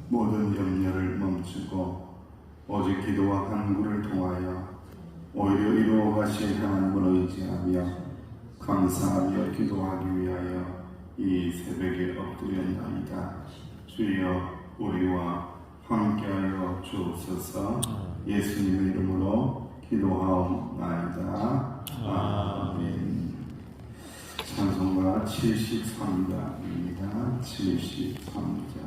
모든 염려를 멈추고 오직 기도와 간구를 통하여 오히려 이루어 가실 하나님을 의지하며 감사하며 기도하기 위하여 이 새벽에 엎드렸나이다. 주여 우리와 함께하여 주옵소서. 예수님의 이름으로 기도하옵나이다. 아멘. 찬송가 73장입니다. 73장.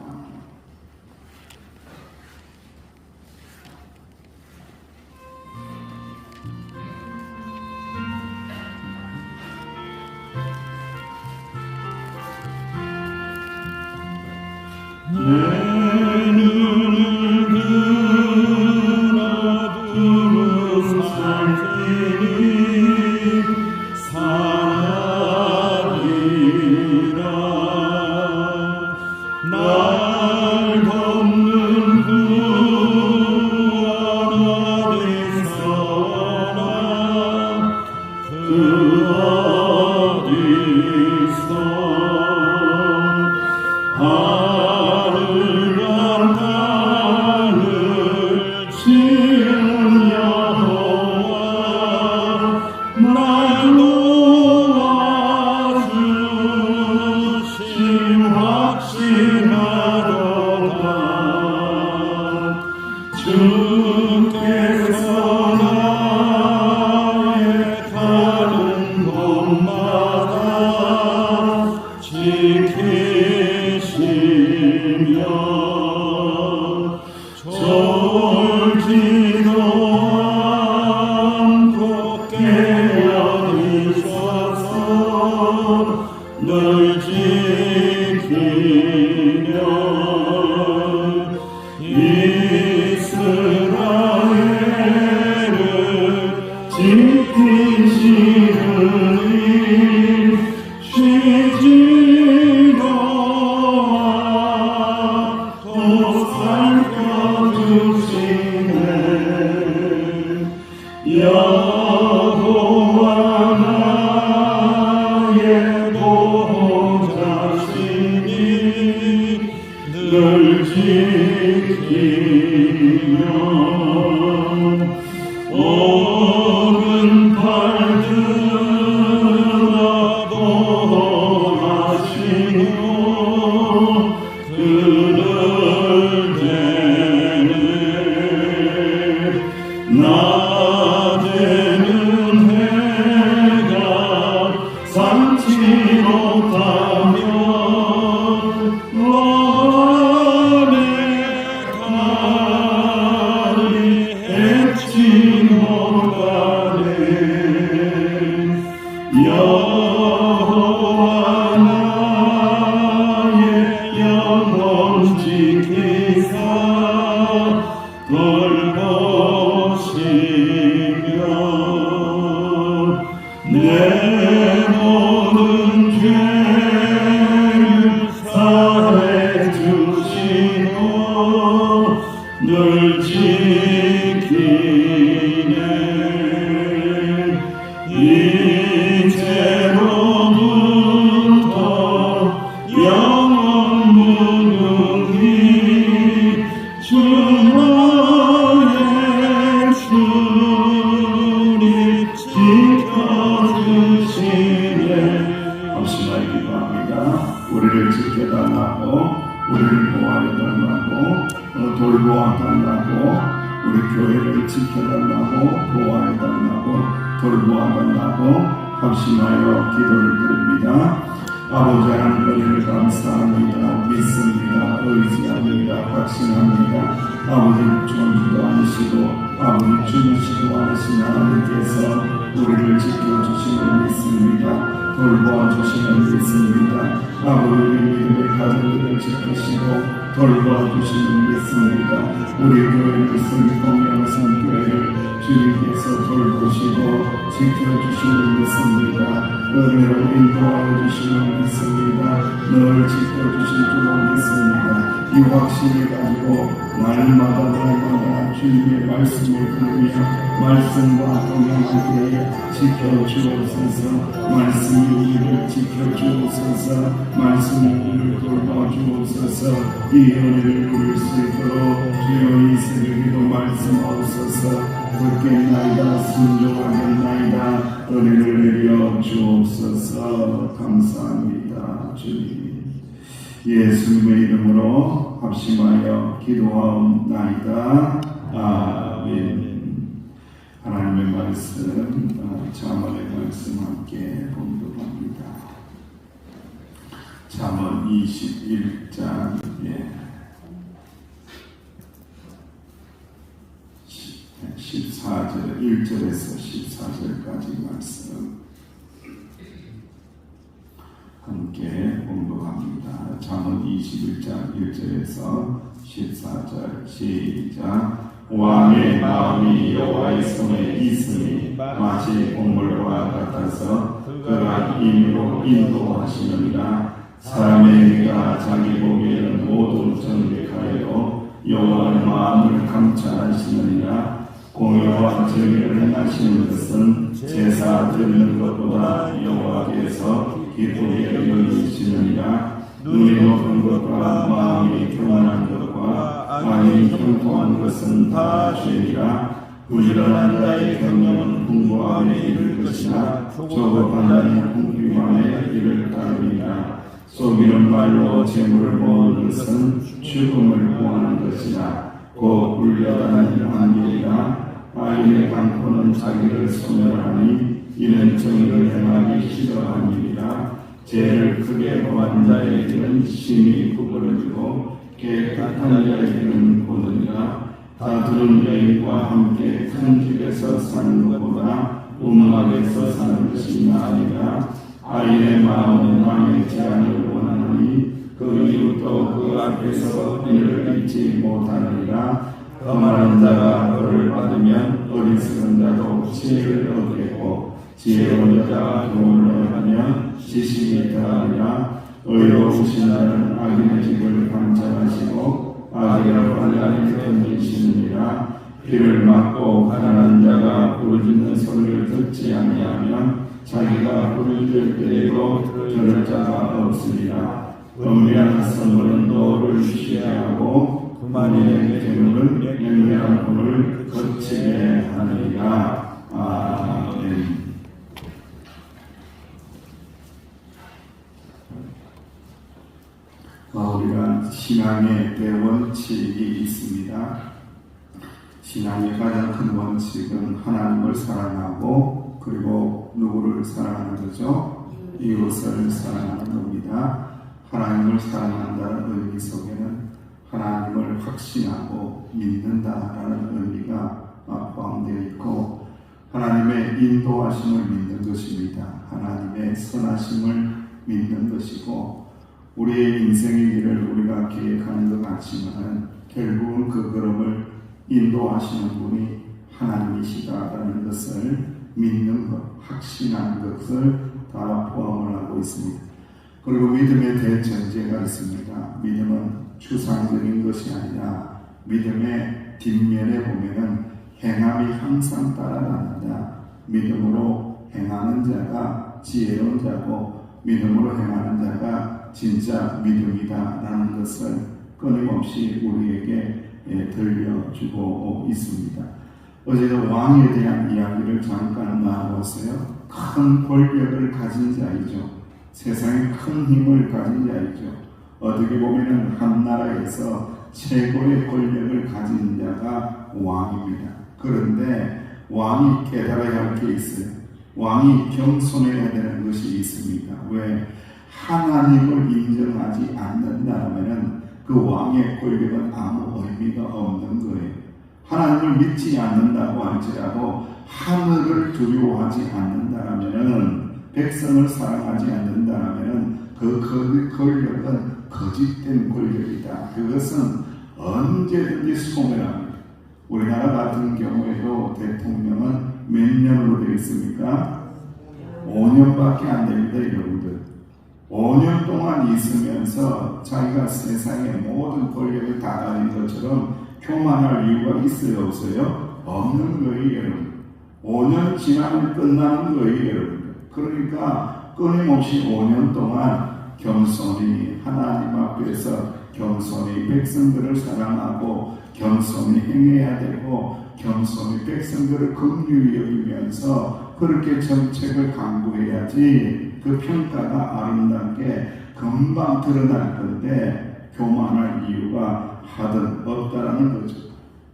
내 눈을 들어 살 테니 사랑이라 날 덮는 구원 어디서나 그 어디서 하늘과 땅을 지은 여호와 날 도와주심 확신하도다. 주께서 나의 가는 곳마다 지키시며 졸지도 않고 깨어 있어서 늘 지키며 이스라엘을 지키시느니 쉬지도 않고 살펴주시네. 여호와 나의 보호자시니 늘 지키며 오른팔 들어 보호하시고 그늘 되네. 낮에는 해가 삼지 못하며 너의 달이 해치 못하네. 여호와 나의 영혼 지키사 돌보시며 내 모든 죄를 사해 주시고 늘 지키네. 이제로부터 영원 무궁히 주 나의 주님 지켜주시네. 감사하게 기도합니다. 우리를 지켜달라고, 우리를 보호해달라고, 돌보아달라고, 우리 교회를 지켜달라고, 보호해달라고, 돌보아달라고 합심하여 기도를 드립니다. 아버지 하나님 은혜를 감사합니다. 믿습니다. 의지합니다. 확신합니다. 아버지 존지도 아니시고 아버지 주무시도 않으신 하나님께서 우리를 지켜주시는 믿습니다. 돌보아주시는 믿습니다. 아버지 믿음의 가정들을 지키시고 돌보아주시는 믿습니다. 우리 교회 말씀이 공영성교회를 주님께서 돌보시고 지켜주시는 믿습니다. 은혜로 인도하여 주시는 믿습니다. 늘 지켜주실 줄로 믿습니다. 이 확신을 가지고 날마다 주님의 말씀을 들으며 말씀과 동행하게 지켜주옵소서. 말씀이 우리를 지켜주옵소서. 말씀이 우리를 돌봐주옵소서. 이 은혜를 누릴 수 있도록 주여 이 새벽에도 말씀하옵소서. 듣겠나이다 순종하겠나이다. 은혜를 내려 주옵소서. 감사합니다. 주님 예수님의 이름으로 합심하여 기도하옵나이다. 아멘. 하나님의 말씀, 잠언의 말씀 함께 봉독합니다. 잠언 21장 14절 1절에서 14절까지 말씀 함께 봉독합니다. 잠언 21장 1절에서 14절 시작. 왕의 마음이 여호와의 손에 있으니 마치 곡물과 같아서 그가 힘으로 인도하시느니라. 사람의 의가 자기 보기에는 모두 정직하여도 여호와의 마음을 감찰하시느니라. 공의와 정의를 행하시는 것은 제사 드리는 것보다 여호와께서 기쁘게 여기시느니라. 눈이 높은 것과 마음이 평안한 것과 마음이 형통한 것은 다 죄니라. 부지런한 자의 경영은 풍부함에 이를 것이나 조급한 자는 궁핍함에 이를 따르리라. 속이는 말로 재물을 모으는 것은 죽음을 구하는 것이라. 곧 불려다니는 안길이라. 아인의 강포는 자기를 소멸하니 이는 정의를 행하기 싫어함이니라. 죄를 크게 범한 자에게는 심히 구부러지고 깨끗한 자에게는 고느니라. 다투는 여인과 함께 큰 집에서 사는 것보다 음악에서 사는 것이 나으니라. 아인의 마음은 왕의 제안을 원하노니 그 이웃도 그 앞에서 은혜를 잊지 못하느니라. 거만한 자가 벌을 받으면 어리석은 자도 지혜를 얻겠고 지혜로운 자가 교훈을 얻으면 지식이 더하리라. 의로우신 자는 악인의 집을 감찰하시고 악인을 환란에 던지시느니라. 비를 맞고 가난한 자가 부르짖는 소리를 듣지 아니하면 자기가 부르짖을 때에도 들을 자가 없으리라. 은밀한 선물은 노를 쉬게 하고 그만의 재물은 맹렬한 분을 거치게 하느니라. 아멘. 우리가 신앙의 대원칙이 있습니다. 신앙의 가장 큰 원칙은 하나님을 사랑하고 그리고 누구를 사랑하는 거죠? 이웃을 사랑하는 겁니다. 하나님을 사랑한다는 의미 속에는 하나님을 확신하고 믿는다라는 의미가 포함되어 있고 하나님의 인도하심을 믿는 것입니다. 하나님의 선하심을 믿는 것이고 우리의 인생의 길을 우리가 계획하는 것 같지만 결국은 그 걸음을 인도하시는 분이 하나님이시다라는 것을 믿는 것, 확신하는 것을 다 포함을 하고 있습니다. 그리고 믿음의 대전제가 있습니다. 믿음은 추상적인 것이 아니라 믿음의 뒷면에 보면은 행함이 항상 따라간다. 믿음으로 행하는 자가 지혜로운 자고 믿음으로 행하는 자가 진짜 믿음이다라는 것을 끊임없이 우리에게 들려주고 있습니다. 어제도 왕에 대한 이야기를 잠깐 나누었어요. 큰 권력을 가진 자이죠. 세상에 큰 힘을 가진 자이죠. 어떻게 보면 한 나라에서 최고의 권력을 가진 자가 왕입니다. 그런데 왕이 깨달아야 할 게 있어요. 왕이 겸손해야 되는 것이 있습니다. 왜? 하나님을 인정하지 않는다면 그 왕의 권력은 아무 의미가 없는 거예요. 하나님을 믿지 않는다고 할지라도 하늘을 두려워하지 않는다면 백성을 사랑하지 않는다면 그 권력은 거짓된 권력이다. 그것은 언제든지 소멸합니다. 우리나라 같은 경우에도 대통령은 몇 년으로 되어 있습니까? 5년밖에 안 됩니다, 여러분들. 5년 동안 있으면서 자기가 세상의 모든 권력을 다 가진 것처럼 교만할 이유가 있어요, 없어요? 없는 거예요, 여러분. 5년 지나면 끝나는 거예요, 여러분. 그러니까 끊임없이 5년 동안 겸손히 하나님 앞에서 겸손히 백성들을 사랑하고 겸손히 행해야 되고 겸손히 백성들을 긍휼히 여기면서 그렇게 정책을 강구해야지 그 평가가 아름답게 금방 드러날 건데 교만할 이유가 하든 없다라는 거죠.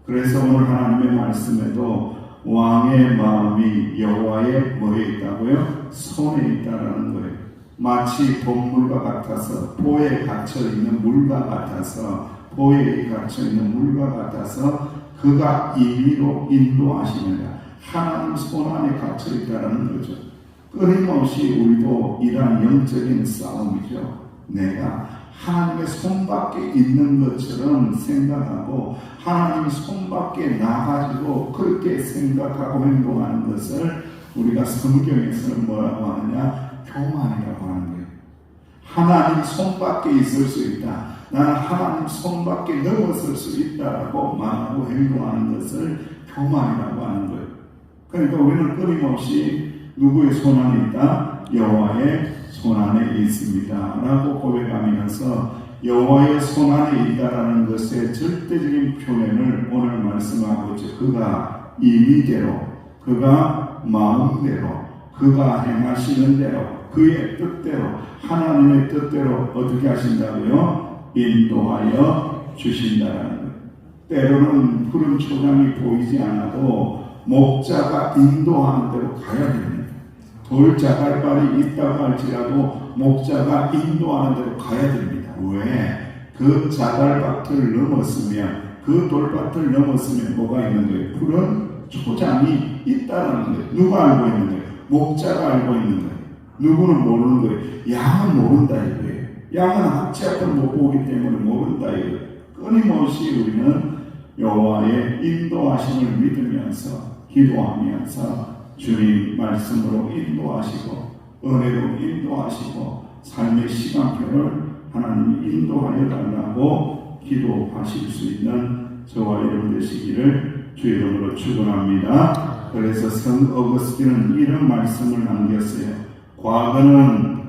그래서 오늘 하나님의 말씀에도 왕의 마음이 여호와의 뭐에 있다고요? 손에 있다라는 거예요. 마치 동물과 같아서 보에 갇혀있는 물과 같아서 보에 갇혀있는 물과 같아서 그가 임의로 인도하시느냐 하나님 손 안에 갇혀있다라는 거죠. 끊임없이 우리도 이러한 영적인 싸움이죠. 내가 하나님의 손 밖에 있는 것처럼 생각하고 하나님의 손 밖에 나가지고 그렇게 생각하고 행동하는 것을 우리가 성경에서는 뭐라고 하느냐? 교만이라고 하는 거예요. 하나님 손 밖에 있을 수 있다. 나는 하나님 손 밖에 넘어설 수 있다라고 말하고 행동하는 것을 교만이라고 하는 거예요. 그러니까 우리는 끊임없이 누구의 손 안에 있다? 여호와의 손 안에 있습니다 라고 고백하면서 여호와의 손 안에 있다라는 것의 절대적인 표현을 오늘 말씀하고 있죠. 그가 임의대로 그가 마음대로 그가 행하시는 대로 그의 뜻대로 하나님의 뜻대로 어떻게 하신다고요? 인도하여 주신다라는 거예요. 때로는 푸른 초장이 보이지 않아도 목자가 인도하는 대로 가야 됩니다. 돌자갈발이 있다고 할지라도 목자가 인도하는 대로 가야 됩니다. 왜? 그 자갈밭을 넘었으면 그 돌밭을 넘었으면 뭐가 있는 거예요? 푸른 초장이 있다는 거예요. 누가 알고 있는 거예요? 목자가 알고 있는 거예요. 누구는 모르는 거예요. 양은 모른다 이거예요. 양은 앞치 앞을 못 보기 때문에 모른다 이거예요. 끊임없이 우리는 여호와의 인도하심을 믿으면서 기도하면서 주님 말씀으로 인도하시고 은혜로 인도하시고 삶의 시간표를 하나님이 인도하여 달라고 기도하실 수 있는 저와 여러분 되시기를 주 이름으로 축원합니다. 그래서 성 어거스틴은 이런 말씀을 남겼어요. 과거는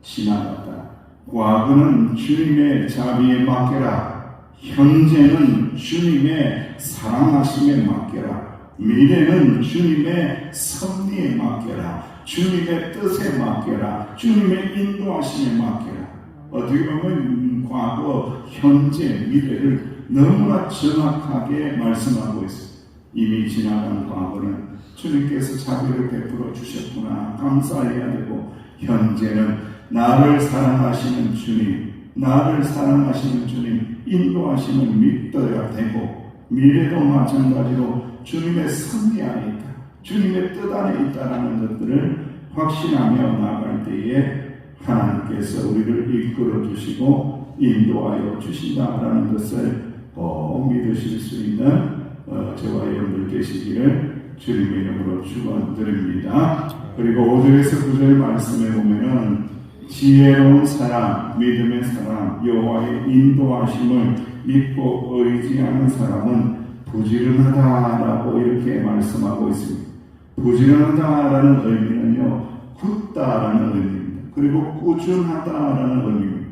지나갔다. 과거는 주님의 자비에 맡겨라. 현재는 주님의 사랑하심에 맡겨라. 미래는 주님의 섭리에 맡겨라. 주님의 뜻에 맡겨라. 주님의 인도하심에 맡겨라. 어떻게 보면 과거, 현재, 미래를 너무나 정확하게 말씀하고 있습니다. 이미 지나간 과거는 주님께서 자비를 베풀어 주셨구나 감사해야 되고, 현재는 나를 사랑하시는 주님, 나를 사랑하시는 주님 인도하심을 믿어야 되고, 미래도 마찬가지로 주님의 섭리 안에 있다, 주님의 뜻 안에 있다라는 것들을 확신하며 나아갈 때에 하나님께서 우리를 이끌어 주시고 인도하여 주신다라는 것을 꼭 믿으실 수 있는 저와 여러분들 되시기를 주님의 이름으로 축원드립니다. 그리고 5절에서 9절 말씀에 보면은 지혜로운 사람, 믿음의 사람, 여호와의 인도하심을 믿고 의지하는 사람은 부지런하다라고 이렇게 말씀하고 있습니다. 부지런하다라는 의미는요, 굳다라는 의미입니다. 그리고 꾸준하다라는 의미입니다.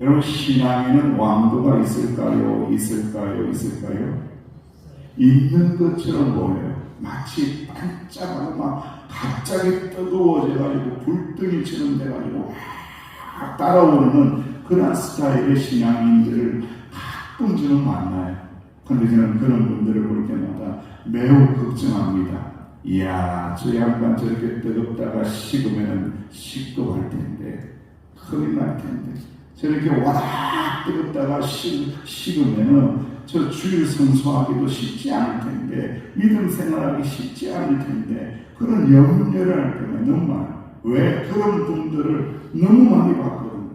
여러분, 신앙에는 왕도가 있을까요? 있을까요? 있을까요? 있는 것처럼 보여요. 마치 반짝하고 막 갑자기 뜨거워져가지고 불덩이처럼 돼가지고 막 따라오르는 그런 스타일의 신앙인들을 가끔 저는 만나요. 그런데 저는 그런 분들을 볼 때마다 매우 걱정합니다. 이야, 저 양반 저렇게 뜨겁다가 식으면 식도 갈 텐데, 큰일 날 텐데, 저렇게 와락 뜨겁다가 식으면 저 주일 성수하기도 쉽지 않을 텐데, 믿음 생활하기 쉽지 않을 텐데, 그런 염려를 할 때가 너무 많아요. 왜? 그런 분들을 너무 많이 봤거든요.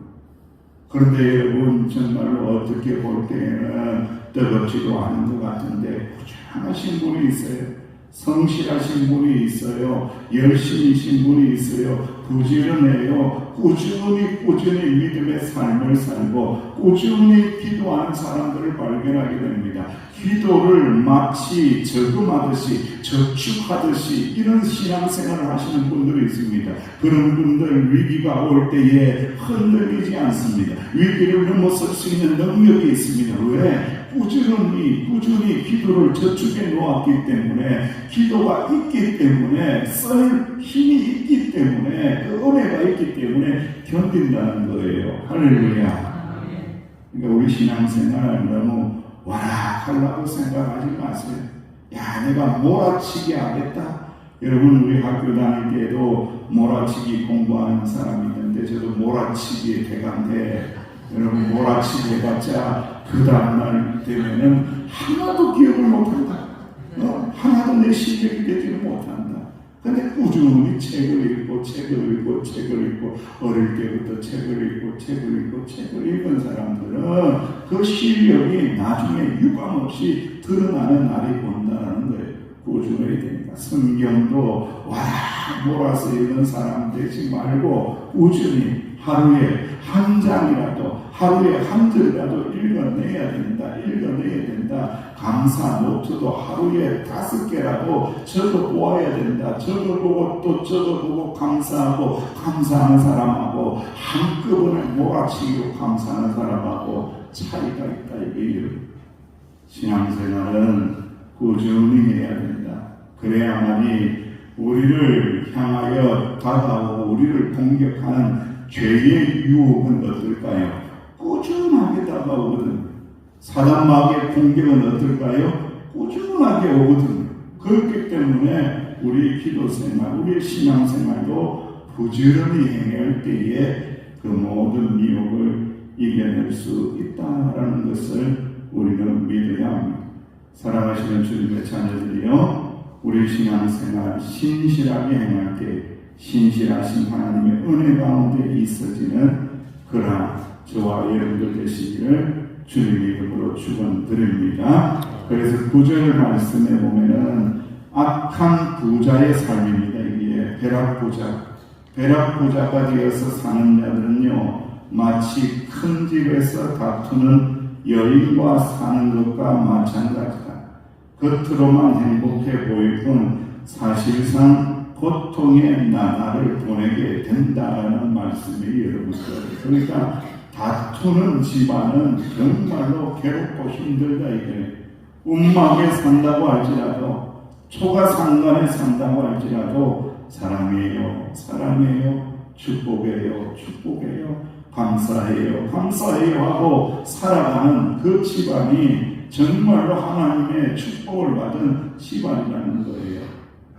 그런데 여러분, 정말로 어떻게 볼 때는 뜨겁지도 않은 것 같은데 꾸준하신 분이 있어요. 성실하신 분이 있어요. 열심히신 분이 있어요. 부지런해요. 꾸준히 믿음의 삶을 살고 꾸준히 기도하는 사람들을 발견하게 됩니다. 기도를 마치 저금하듯이 저축하듯이 이런 신앙생활을 하시는 분들이 있습니다. 그런 분들 위기가 올 때에 흔들리지 않습니다. 위기를 넘어설 수 있는 능력이 있습니다. 왜? 꾸준히 기도를 저축해 놓았기 때문에, 기도가 있기 때문에, 쓸 힘이 있기 때문에, 그 은혜가 있기 때문에 견딘다는 거예요. 할렐루야. 그러니까 우리 신앙생활 너무 와락하려고 생각하지 마세요. 야, 내가 몰아치기 하겠다. 여러분, 우리 학교 다닐 때에도 몰아치기 공부하는 사람이 있는데, 저도 몰아치기 대가인데, 여러분, 몰아치기 해봤자 그 다음날 되면은 하나도 기억을 못한다. 하나도 내 실력이 되지는 못한다. 근데 꾸준히 책을 읽고 어릴 때부터 책을 읽은 사람들은 그 실력이 나중에 유감없이 드러나는 날이 온다는 거예요. 꾸준해야 됩니다. 성경도 와라 몰아서 읽는 사람 되지 말고 꾸준히 하루에 한 장이라도, 하루에 한 절이라도 읽어내야 된다. 감사 노트도 하루에 5개라도 적어보아야 된다. 적어보고 또 적어보고 감사하고, 감사하는 사람하고 한꺼번에 몰아치기로 감사하는 사람하고 차이가 있다. 이게요. 신앙생활은 꾸준히 해야 된다. 그래야만이 우리를 향하여 다가오고 우리를 공격하는 죄의 유혹은 어떨까요? 꾸준하게 다가오거든. 사단마귀의 공격은 어떨까요? 꾸준하게 오거든. 그렇기 때문에 우리 기도생활, 우리 신앙생활도 부지런히 행할 때에 그 모든 미혹을 이겨낼 수 있다라는 것을 우리는 믿어야 합니다. 사랑하시는 주님의 자녀들이요, 우리 신앙생활 신실하게 행할 때 신실하신 하나님의 은혜 가운데 있어지는 그러한 저와 여러분들 되시기를 주님의 이름으로 축원드립니다. 그래서 9절 말씀에 보면은 악한 부자의 삶입니다. 이게 벼락부자가 되어서 사는 자들은요, 마치 큰 집에서 다투는 여인과 사는 것과 마찬가지다. 겉으로만 행복해 보일 뿐 사실상 고통의 나날을 보내게 된다는 말씀이 여러분들. 그러니까 다투는 집안은 정말로 괴롭고 힘들다 이게. 운막에 산다고 할지라도, 초가상간에 산다고 할지라도 사랑해요, 축복해요, 감사해요 하고 살아가는 그 집안이 정말로 하나님의 축복을 받은 집안이라는 거예요.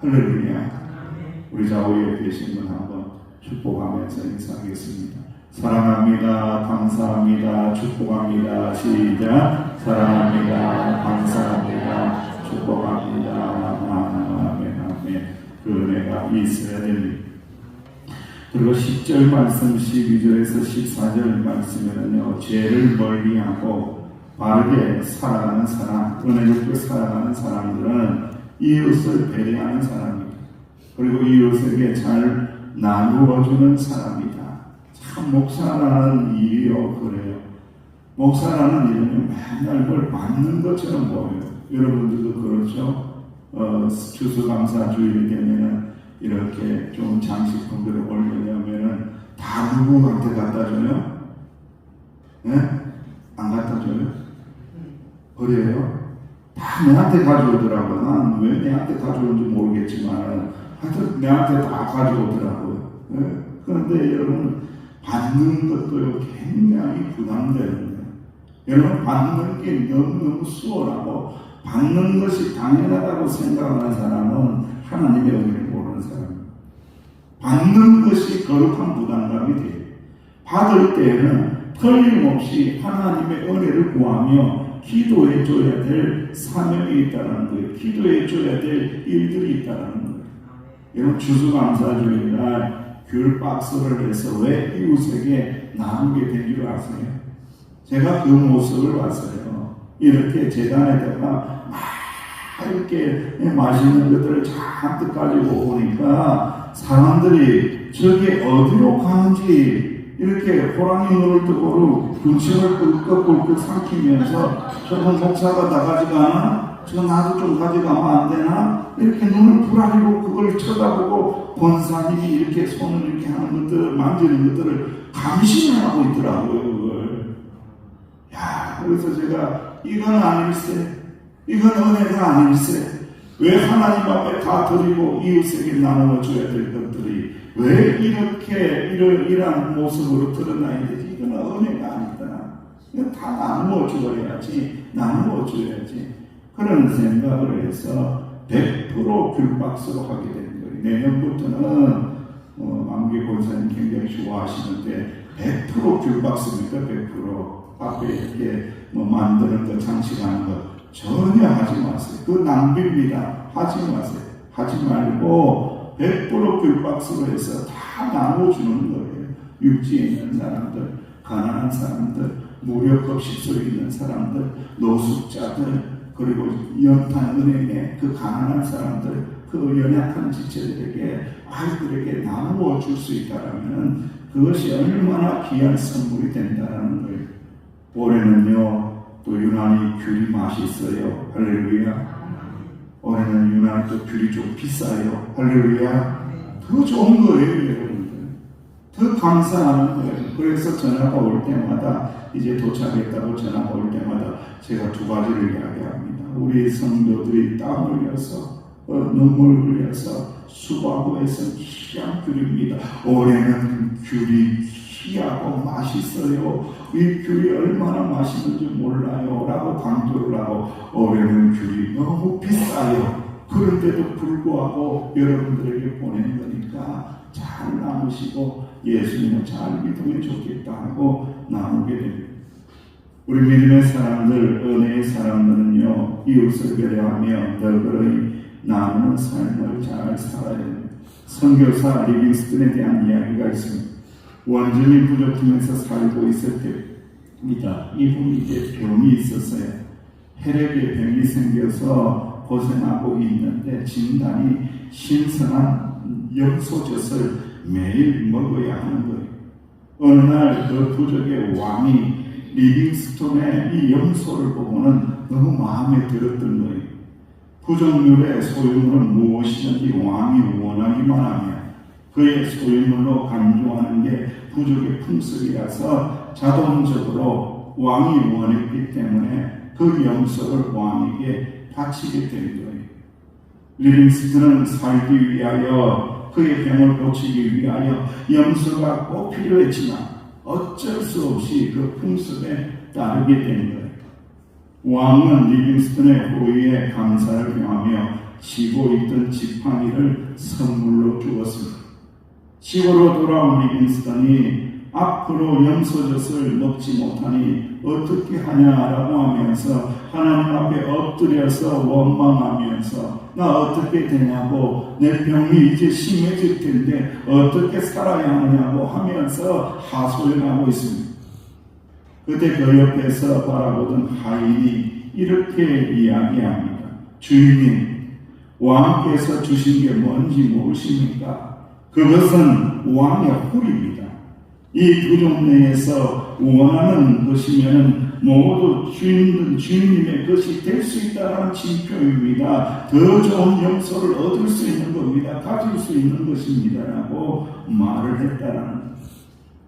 할렐루야. 우리 좌우에 계신 분 한번 축복하면서 인사하겠습니다. 사랑합니다. 감사합니다. 축복합니다. 시작. 사랑합니다. 감사합니다. 축복합니다. 아멘. 그 은혜가 있어야 됩니다. 그리고 10절 말씀, 12절에서 14절 말씀에는요, 죄를 멀리하고 바르게 살아가는 사람, 은혜롭게 살아가는 사람들은 이웃을 배려하는 사람입니다. 그리고 이웃에게 잘 나누어주는 사람이다. 참 목사라는 일이요, 그래요. 목사라는 일은 맨날 뭘 받는 것처럼 보여요. 여러분들도 그렇죠? 추수감사 주일이 되면은 이렇게 좀 장식품들을 올리려면은 다 누구한테 갖다 줘요? 네? 안 갖다 줘요? 그래요? 다 내한테 가져오더라고요. 난 왜 내한테 가져오는지 모르겠지만 하여튼 내한테 다 가져오더라고요. 네? 그런데 여러분, 받는 것도 굉장히 부담되는데, 여러분, 받는 게 너무너무 수월하고 받는 것이 당연하다고 생각하는 사람은 하나님의 은혜를 모르는 사람입니다. 받는 것이 거룩한 부담감이 돼요. 받을 때에는 틀림없이 하나님의 은혜를 구하며 기도해 줘야 될 사명이 있다는 거예요. 기도해 줘야 될 일들이 있다는 거예요. 여러분, 추수감사주일날 귤 박스를 해서 왜 이웃에게 나누게 된 줄 아세요? 제가 그 모습을 봤어요. 이렇게 재단에다가 이렇게 맛있는 것들을 잔뜩 가지고 오니까 사람들이 저게 어디로 가는지 이렇게 호랑이 눈을 뜨고 군침을 꿀꺽꿀꺽 삼키면서 저건 목사가 다 가져가나? 저 나도 좀 가져가면 안 되나? 이렇게 눈을 부라리고 그걸 쳐다보고 권사님이 이렇게 손을 이렇게 하는 것들, 만지는 것들을 감시하고 있더라고요, 그걸. 야, 그래서 제가 이건 아닐세. 이건 은혜가 아닐세. 왜 하나님 앞에 다 드리고 이웃에게 나누어 줘야 될 것들이 왜 이렇게 이런 모습으로 드러나야 되지? 이건 은혜가 아니다. 이건 다 나누어 줘야지. 나누어 줘야지. 그런 생각을 해서 100% 귤박스로 하게 된 거예요. 내년부터는 만기 권사님 굉장히 좋아하시는데 100% 귤박스입니다. 100% 앞에 이렇게 만드는 거, 장식하는 거 전혀 하지 마세요. 그 낭비입니다. 하지 마세요. 하지 말고 100% 귤박스로 해서 다 나눠주는 거예요. 육지에 있는 사람들, 가난한 사람들, 무료급 시설에 있는 사람들, 노숙자들, 그리고 연탄 은행에 그 가난한 사람들, 그 연약한 지체들에게, 아이들에게 나누어 줄 수 있다라면 그것이 얼마나 귀한 선물이 된다라는 거예요. 올해는요, 또 유난히 귤이 맛있어요. 할렐루야. 올해는 유난히 또 귤이 좀 비싸요. 할렐루야. 더 좋은 거예요, 여러분들. 더 감사하는 거예요. 그래서 전화가 올 때마다, 이제 도착했다고 전화가 올 때마다 제가 두 가지를 이야기합니다. 우리 성도들이 땀 흘려서, 눈물 흘려서 수고하고 해서 귀한 귤입니다. 올해는 귤이 귀하고 맛있어요. 이 귤이 얼마나 맛있는지 몰라요. 라고 강조를 하고, 올해는 귤이 너무 비싸요. 그런데도 불구하고 여러분들에게 보낸 거니까 잘 나누시고 예수님을 잘 믿으면 좋겠다 하고 나누게 됩니다. 우리 믿음의 사람들, 은혜의 사람들은요, 이웃을 배려하며 너그러이 나누는 삶을 잘 살아야 됩니다. 선교사 리빙스턴에 대한 이야기가 있습니다. 원주민 부족팀에서 살고 있을 때입니다. 이분이 이제 병이 있었어요. 혈액에 병이 생겨서 고생하고 있는데 진단이 신선한 염소젖을 매일 먹어야 하는 거예요. 어느 날 그 부족의 왕이 리빙스톤의 이 염소를 보고는 너무 마음에 들었던 거예요. 부족률의 소유물은 무엇이든지 왕이 원하기만 하면 그의 소유물로 간주하는 게 부족의 풍습이라서 자동적으로 왕이 원했기 때문에 그 염소를 왕에게 바치게 된 거예요. 리빙스턴은 살기 위하여 그의 병을 고치기 위하여 염소가 꼭 필요했지만 어쩔 수 없이 그 풍습에 따르게 된 거예요. 왕은 리빙스턴의 호의에 감사를 표하며 쉬고 있던 지팡이를 선물로 주었습니다. 시골로 돌아온 리빙스턴이 앞으로 염소젖을 먹지 못하니 어떻게 하냐라고 하면서 하나님 앞에 엎드려서 원망하면서 나 어떻게 되냐고, 내 병이 이제 심해질 텐데 어떻게 살아야 하느냐고 하면서 하소연하고 있습니다. 그때 그 옆에서 바라보던 하인이 이렇게 이야기합니다. 주인님, 왕께서 주신 게 뭔지 모르십니까? 그것은 왕의 홀입니다. 이 부족 내에서 원하는 것이면 모두 주인님의 것이 될 수 있다는 징표입니다. 더 좋은 염소를 얻을 수 있는 겁니다. 가질 수 있는 것입니다라고 말을 했다라는 거예요.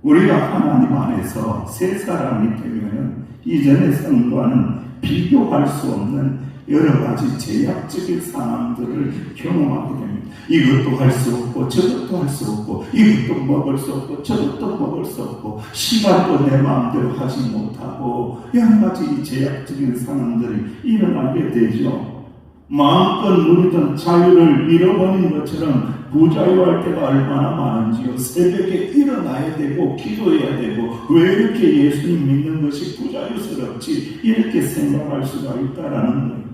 우리가 하나님 안에서 새 사람이 되면 이전의 성과는 비교할 수 없는 여러 가지 제약적인 상황들을 경험하게 됩니다. 이것도 할 수 없고 저것도 할 수 없고 이것도 먹을 수 없고 저것도 먹을 수 없고 시간도 내 마음대로 하지 못하고 여러 가지 제약적인 상황들이 일어나게 되죠. 마음껏 누리던 자유를 잃어버린 것처럼 부자유할 때가 얼마나 많은지요. 새벽에 일어나야 되고 기도해야 되고 왜 이렇게 예수님 믿는 것이 부자유스럽지 이렇게 생각할 수가 있다라는 거예요.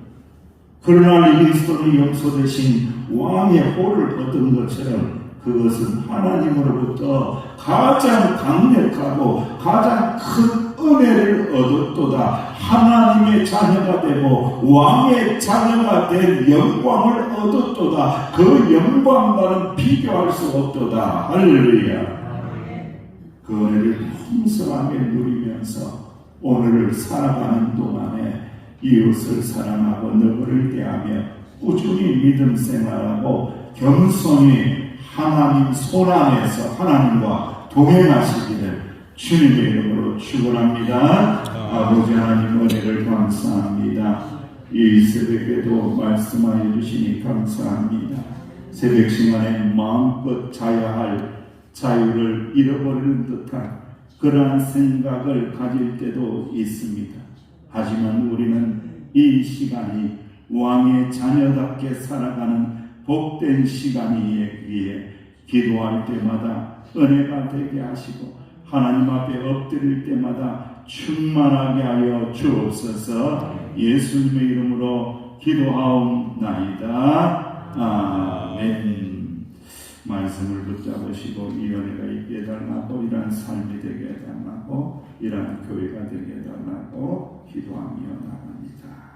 그러나 리빙스턴이 염소 대신 왕의 홀을 얻은 것처럼 그것은 하나님으로부터 가장 강력하고 가장 큰 은혜를 얻었도다. 하나님의 자녀가 되고 왕의 자녀가 된 영광을 얻었도다. 그 영광과는 비교할 수 없도다. 할렐루야. 그 은혜를 풍성하게 누리면서 오늘을 살아가는 동안에 이웃을 사랑하고 너그를 대하며 꾸준히 믿음 생활하고 겸손히 하나님 손 안에서 하나님과 동행하시기를 주님의 이름으로 축원합니다. 아버지 하나님 은혜를 감사합니다. 이 새벽에도 말씀하여 주시니 감사합니다. 새벽 시간에 마음껏 자야 할 자유를 잃어버리는 듯한 그러한 생각을 가질 때도 있습니다. 하지만 우리는 이 시간이 왕의 자녀답게 살아가는 복된 시간이기에 기도할 때마다 은혜가 되게 하시고 하나님 앞에 엎드릴 때마다 충만하게 하여 주옵소서. 예수님의 이름으로 기도하옵나이다. 아멘. 말씀을 붙잡으시고 이 은혜가 있게 해달라고, 이러한 삶이 되게 해달라고, 이러한 교회가 되게 해달라고 기도하며 나갑니다.